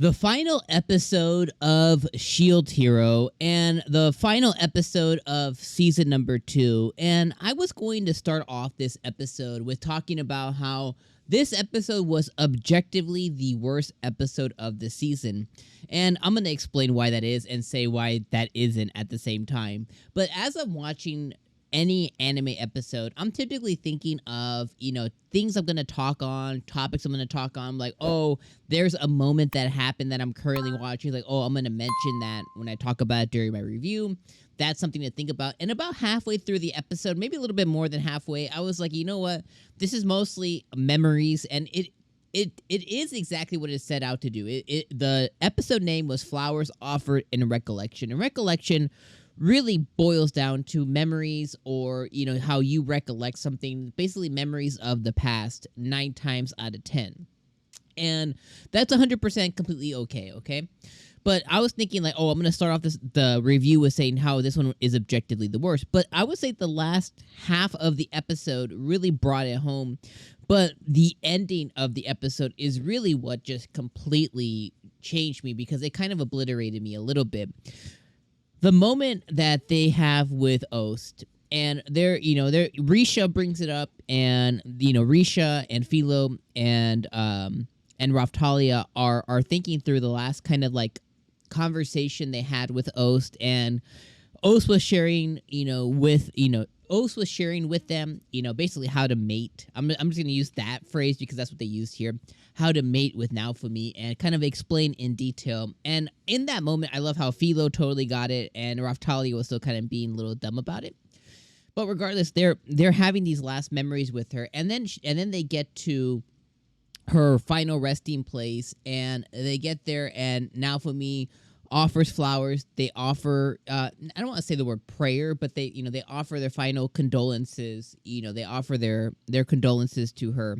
The final episode of Shield Hero and the final episode of season number 2. And I was going to start off this episode with talking about how this episode was objectively the worst episode of the season. And I'm going to explain why that is and say why that isn't at the same time. But as I'm watching any anime episode, I'm typically thinking of, things I'm going to talk on, topics I'm going to talk on, like, oh, there's a moment that happened that I'm currently watching, like, oh, I'm going to mention that when I talk about it during my review. That's something to think about. And about halfway through the episode, maybe a little bit more than halfway, I was like, you know what? This is mostly memories, and it is exactly what it set out to do. The episode name was Flowers Offered in Recollection. And recollection really boils down to memories, or how you recollect something, basically memories of the past 9 times out of 10. And that's 100% completely okay. But I was thinking, like, oh, I'm going to start off the review with saying how this one is objectively the worst. But I would say the last half of the episode really brought it home. But the ending of the episode is really what just completely changed me, because it kind of obliterated me a little bit. The moment that they have with 𝐒𝐻, and Risha brings it up, and Risha and Philo and Raphtalia are thinking through the last kind of like conversation they had with 𝐒𝐻, and 𝐒𝐻 was sharing, 𝐒𝐻 was sharing with them, basically how to mate. I'm just going to use that phrase because that's what they used here. How to mate with Naofumi, and kind of explain in detail. And in that moment, I love how Philo totally got it, and Raphtalia was still kind of being a little dumb about it. But regardless, they're having these last memories with her, and then they get to her final resting place, and they get there, and Naofumi offers flowers. They offer, I don't want to say the word prayer, but they offer their final condolences. They offer their condolences to her.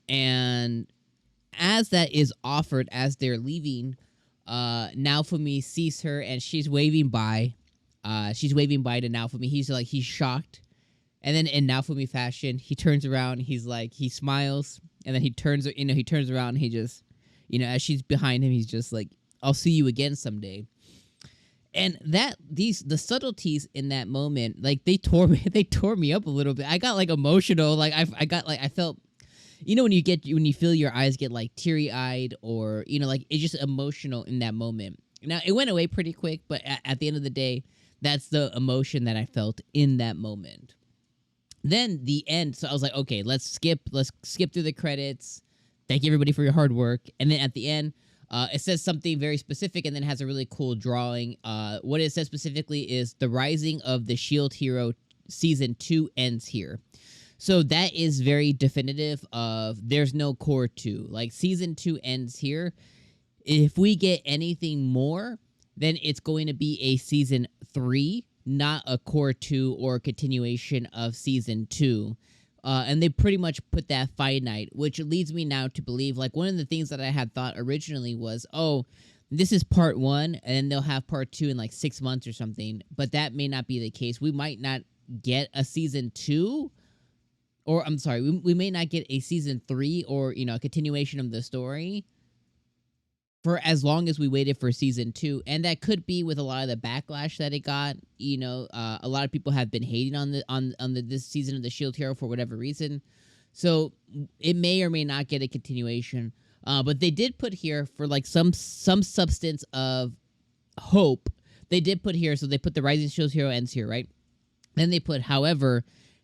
And as that is offered, as they're leaving, Naofumi sees her, and she's waving by. She's waving by to Naofumi. He's shocked. And then in Naofumi fashion, he turns around, he smiles, and then he turns around, and he just, as she's behind him, he's just like, I'll see you again someday. And the subtleties in that moment, like, they tore me up a little bit. I got like emotional, like I felt, when you feel your eyes get like teary-eyed, or like it's just emotional in that moment. Now it went away pretty quick, but at the end of the day, that's the emotion that I felt in that moment. Then the end, so I was like, okay, let's skip through the credits. Thank you everybody for your hard work. And then at the end, it says something very specific, and then has a really cool drawing. What it says specifically is the rising of the Shield Hero season 2 ends here. So that is very definitive of there's no core 2. Like, season 2 ends here. If we get anything more, then it's going to be a season 3, not a core 2 or a continuation of season 2. And they pretty much put that finite, which leads me now to believe, like, one of the things that I had thought originally was, oh, this is part 1, and then they'll have part 2 in like 6 months or something. But that may not be the case. We might not get a season 2, or I'm sorry, we may not get a season 3 or, a continuation of the story for as long as we waited for season 2. And that could be with a lot of the backlash that it got. A lot of people have been hating on this season of the Shield Hero for whatever reason. So it may or may not get a continuation. But they did put here, for like some substance of hope, they did put here, so they put the Rising Shield Hero ends here, right? Then they put, however,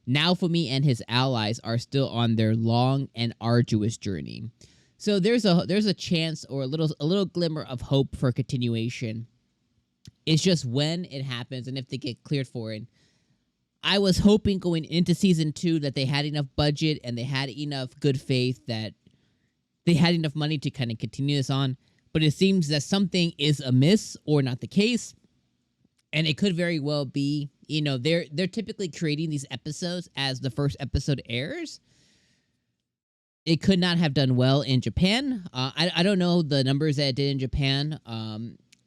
Naofumi and his allies are still on their long and arduous journey. So there's a chance, or a little glimmer of hope for continuation. It's just when it happens and if they get cleared for it. I was hoping going into season 2 that they had enough budget and they had enough good faith that they had enough money to kind of continue this on. But it seems that something is amiss, or not the case. And it could very well be, they're typically creating these episodes as the first episode airs. It could not have done well in Japan. I don't know the numbers that it did in Japan.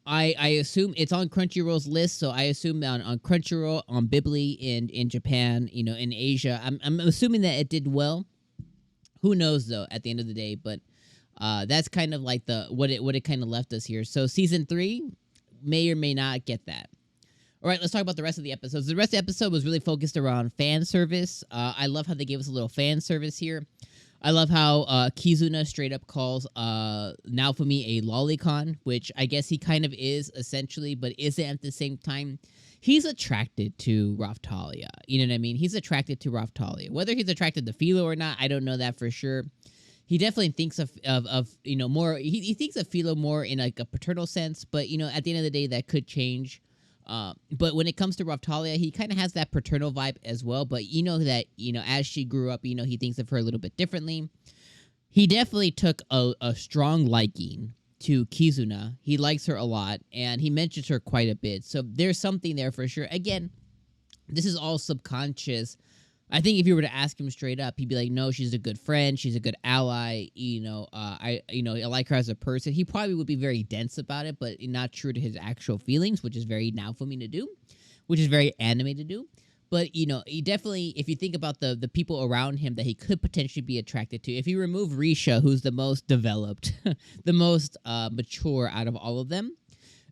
I assume it's on Crunchyroll's list, so I assume on Crunchyroll, on Bibli in Japan, in Asia. I'm assuming that it did well. Who knows, though, at the end of the day. But That's kind of like what it kind of left us here. So season 3 may or may not get that. All right, let's talk about the rest of the episodes. The rest of the episode was really focused around fan service. I love how they gave us a little fan service here. I love how Kizuna straight up calls Naofumi a lolicon, which I guess he kind of is essentially, but isn't at the same time. He's attracted to Raftalia. You know what I mean? He's attracted to Raftalia. Whether he's attracted to Philo or not, I don't know that for sure. He definitely thinks of more. He thinks of Philo more in like a paternal sense, but at the end of the day, that could change. But when it comes to Raftalia, he kind of has that paternal vibe as well. But that as she grew up, he thinks of her a little bit differently. He definitely took a strong liking to Kizuna. He likes her a lot, and he mentions her quite a bit. So there's something there for sure. Again, this is all subconscious. I think if you were to ask him straight up, he'd be like, "No, she's a good friend. She's a good ally. I like her as a person." He probably would be very dense about it, but not true to his actual feelings, which is very now for me to do, which is very anime to do. But he definitely, if you think about the people around him that he could potentially be attracted to, if you remove Risha, who's the most developed, the most mature out of all of them,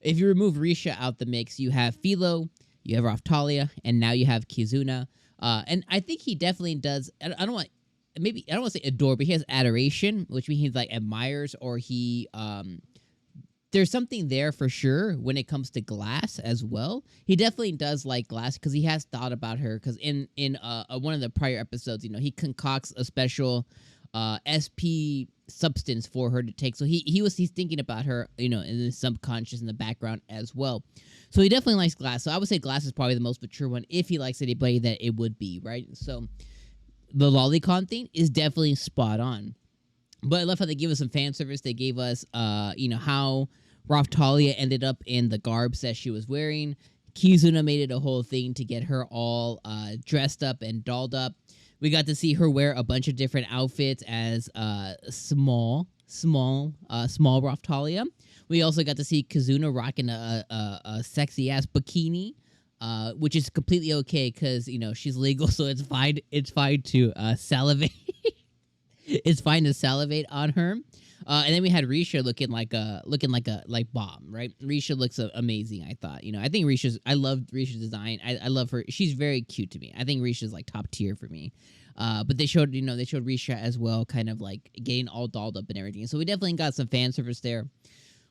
if you remove Risha out the mix, you have Philo, you have Raftalia, and now you have Kizuna. And I think he definitely does. I don't want to say adore, but he has adoration, which means he like admires, or he there's something there for sure when it comes to Glass as well. He definitely does like Glass because he has thought about her. Because in one of the prior episodes, he concocts a special SP substance for her to take. So he's thinking about her, in the subconscious in the background as well. So he definitely likes Glass. So I would say Glass is probably the most mature one. If he likes anybody, that it would be, right? So the lolicon thing is definitely spot on. But I love how they give us some fan service. They gave us, how Raftalia ended up in the garbs that she was wearing. Kizuna made it a whole thing to get her all dressed up and dolled up. We got to see her wear a bunch of different outfits as small Raftalia. We also got to see Kizuna rocking a sexy ass bikini, which is completely okay because she's legal, so it's fine. It's fine to salivate. It's fine to salivate on her. And then we had Risha looking like Bomb, right? Risha looks amazing. I thought, I think I love Risha's design. I love her. She's very cute to me. I think Risha's like top tier for me. But they showed Risha as well, kind of like getting all dolled up and everything. So we definitely got some fan service there.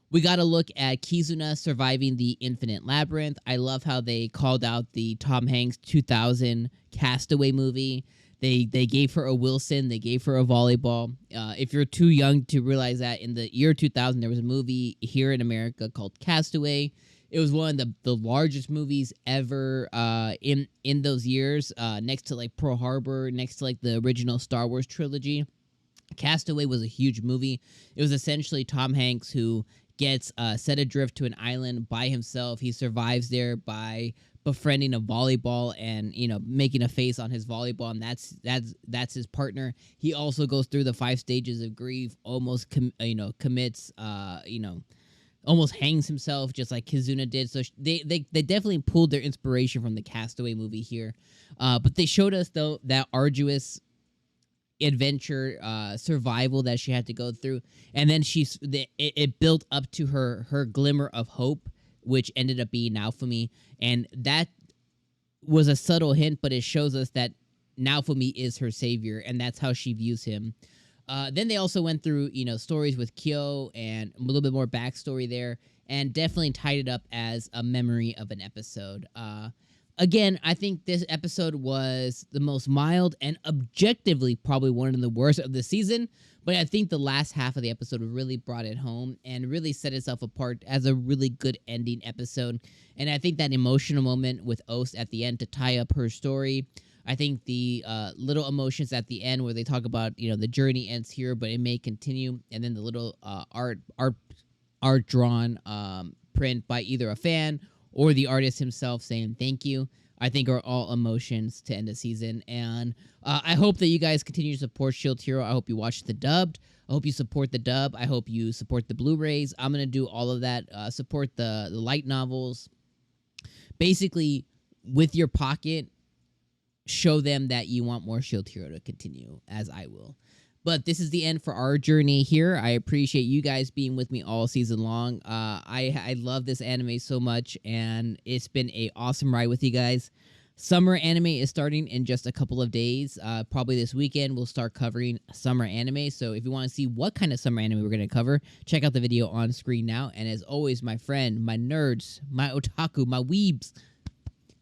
We got to look at Kizuna surviving the Infinite Labyrinth. I love how they called out the Tom Hanks 2000 Castaway movie. They gave her a Wilson. They gave her a volleyball. If you're too young to realize that, in the year 2000, there was a movie here in America called Castaway. It was one of the largest movies ever in those years, next to like Pearl Harbor, next to like the original Star Wars trilogy. Castaway was a huge movie. It was essentially Tom Hanks who gets set adrift to an island by himself. He survives there by befriending a volleyball and making a face on his volleyball, and that's his partner. He also goes through the 5 stages of grief, almost commits almost hangs himself, just like Kizuna did. So they definitely pulled their inspiration from the Castaway movie here, but they showed us though that arduous adventure, survival that she had to go through, and then it built up to her glimmer of hope, which ended up being Naofumi, and that was a subtle hint, but it shows us that Naofumi is her savior, and that's how she views him. Then they also went through, stories with Kyo and a little bit more backstory there, and definitely tied it up as a memory of an episode. Again, I think this episode was the most mild and objectively probably one of the worst of the season, but I think the last half of the episode really brought it home and really set itself apart as a really good ending episode. And I think that emotional moment with 𝐒𝐡 at the end to tie up her story, I think the little emotions at the end where they talk about, the journey ends here, but it may continue, and then the little art drawn print by either a fan or the artist himself saying thank you, I think are all emotions to end the season. And I hope that you guys continue to support Shield Hero. I hope you watch the dubbed. I hope you support the dub. I hope you support the Blu-rays. I'm going to do all of that. Support the light novels. Basically, with your pocket, show them that you want more Shield Hero to continue, as I will. But this is the end for our journey here. I appreciate you guys being with me all season long. I love this anime so much, and it's been a awesome ride with you guys. Summer anime is starting in just a couple of days. Probably this weekend, we'll start covering summer anime. So if you want to see what kind of summer anime we're going to cover, check out the video on screen now. And as always, my friend, my nerds, my otaku, my weebs,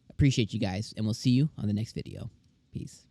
appreciate you guys, and we'll see you on the next video. Peace.